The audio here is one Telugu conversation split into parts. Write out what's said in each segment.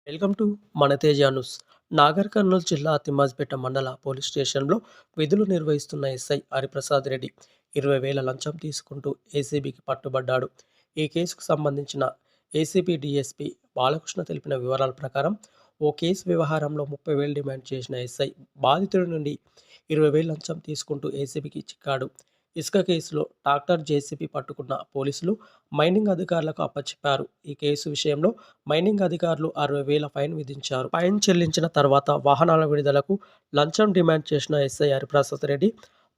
వెల్కమ్ టు మన తేజ న్యూస్. నాగర్ కర్నూలు జిల్లా తిమ్మాజ్పేట మండల పోలీస్ స్టేషన్లో విధులు నిర్వహిస్తున్న ఎస్ఐ హరిప్రసాద్ రెడ్డి 20,000 లంచం తీసుకుంటూ ఏసీబీకి పట్టుబడ్డాడు. ఈ కేసుకు సంబంధించిన ఏసీబీ డీఎస్పీ బాలకృష్ణ తెలిపిన వివరాల ప్రకారం ఓ కేసు వ్యవహారంలో 30,000 డిమాండ్ చేసిన ఎస్ఐ బాధితుడి నుండి 20,000 లంచం తీసుకుంటూ ఏసీబీకి చిక్కాడు. ఇసుక కేసులో ట్రాక్టర్ జేసీబీ పట్టుకున్న పోలీసులు మైనింగ్ అధికారులకు అప్పచెప్పారు. ఈ కేసు విషయంలో మైనింగ్ అధికారులు 60,000 ఫైన్ విధించారు. ఫైన్ చెల్లించిన తర్వాత వాహనాల విడుదలకు లంచం డిమాండ్ చేసిన ఎస్ఐ హరిప్రసాద్ రెడ్డి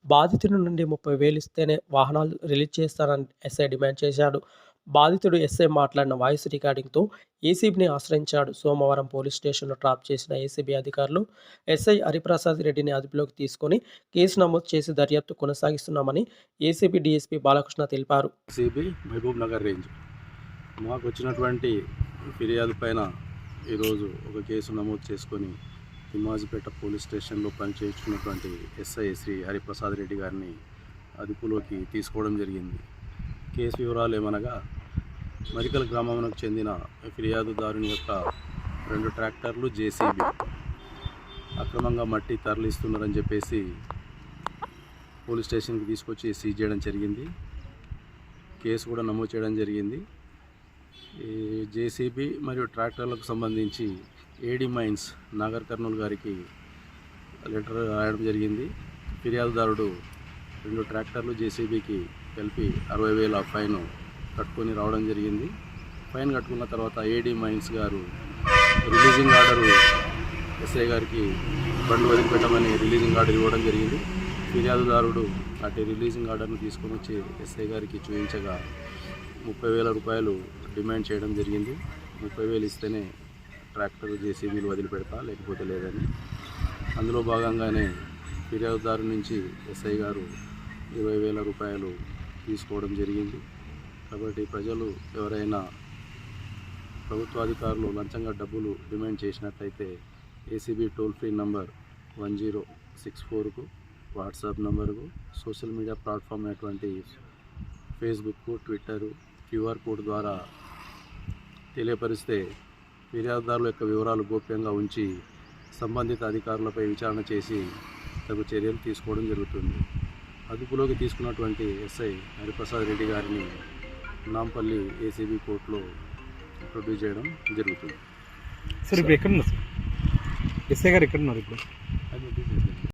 బాధితుడి నుండి 30,000 ఇస్తేనే వాహనాలు రిలీజ్ చేస్తానని ఎస్ఐ డిమాండ్ చేశాడు. బాధితుడు ఎస్ఐ మాట్లాడిన వాయిస్ రికార్డింగ్తో ఏసీబీని ఆశ్రయించాడు. సోమవారం పోలీస్ స్టేషన్లో ట్రాప్ చేసిన ఏసీబీ అధికారులు ఎస్ఐ హరిప్రసాద్ రెడ్డిని అదుపులోకి తీసుకొని కేసు నమోదు చేసి దర్యాప్తు కొనసాగిస్తున్నామని ఏసీబీ డీఎస్పీ బాలకృష్ణ తెలిపారు. ఏసీబీ మహబూబ్ నగర్ రేంజ్ మాకు వచ్చినటువంటి ఫిర్యాదు పైన ఈరోజు ఒక కేసు నమోదు చేసుకొని తిమ్మాజిపేట పోలీస్ స్టేషన్లో పనిచేస్తున్నటువంటి ఎస్ఐ శ్రీ హరిప్రసాద్ రెడ్డి గారిని అదుపులోకి తీసుకోవడం జరిగింది. కేసు వివరాలు ఏమనగా, మరికల్ గ్రామంకు చెందిన ఫిర్యాదుదారుని యొక్క 2 ట్రాక్టర్లు జేసీబీ అక్రమంగా మట్టి తరలిస్తున్నారని చెప్పేసి పోలీస్ స్టేషన్కి తీసుకొచ్చి సీజ్ చేయడం జరిగింది. కేసు కూడా నమోదు చేయడం జరిగింది. ఈ జేసీబీ మరియు ట్రాక్టర్లకు సంబంధించి ఏడీ మైన్స్ నాగర్ కర్నూలు గారికి లెటర్ రాయడం జరిగింది. ఫిర్యాదుదారుడు 2 ట్రాక్టర్లు జేసీబీకి కలిపి 60,000 ఫైన్ కట్టుకొని రావడం జరిగింది. ఫైన్ కట్టుకున్న తర్వాత ఏడీ మైన్స్ గారు రిలీజింగ్ ఆర్డరు ఎస్ఐ గారికి బండి వదిలిపెట్టమని రిలీజింగ్ ఆర్డర్ ఇవ్వడం జరిగింది. ఫిర్యాదుదారుడు అటు రిలీజింగ్ ఆర్డర్ను తీసుకొని వచ్చి ఎస్ఐ గారికి చూపించగా 30,000 రూపాయలు డిమాండ్ చేయడం జరిగింది. 30,000 ఇస్తేనే ట్రాక్టర్ జేసీబీలు వదిలిపెడతా, లేకపోతే లేదని. అందులో భాగంగానే ఫిర్యాదుదారు నుంచి ఎస్ఐ గారు 20,000 రూపాయలు తీసుకోవడం జరిగింది. కాబట్టి ప్రజలు ఎవరైనా ప్రభుత్వాధికారులు లంచంగా డబ్బులు డిమాండ్ చేసినట్లయితే ఏసీబీ టోల్ ఫ్రీ నంబర్ 1064కు, వాట్సాప్ నంబరుకు, సోషల్ మీడియా ప్లాట్ఫామ్ అయినటువంటి ఫేస్బుక్, ట్విట్టర్, క్యూఆర్ కోడ్ ద్వారా తెలియపరిస్తే ఫిర్యాదుదారుల యొక్క వివరాలు గోప్యంగా ఉంచి సంబంధిత అధికారులపై విచారణ చేసి తగు చర్యలు తీసుకోవడం జరుగుతుంది. అదుపులోకి తీసుకున్నటువంటి ఎస్ఐ హరిప్రసాద్ రెడ్డి గారిని నాంపల్లి ఏసీబీ కోర్టులో ప్రొడ్యూస్ చేయడం జరుగుతుంది. సార్ ఇప్పుడు ఎక్కడున్నారు? ఎస్ఐ గారు ఎక్కడున్నారు ఇప్పుడు?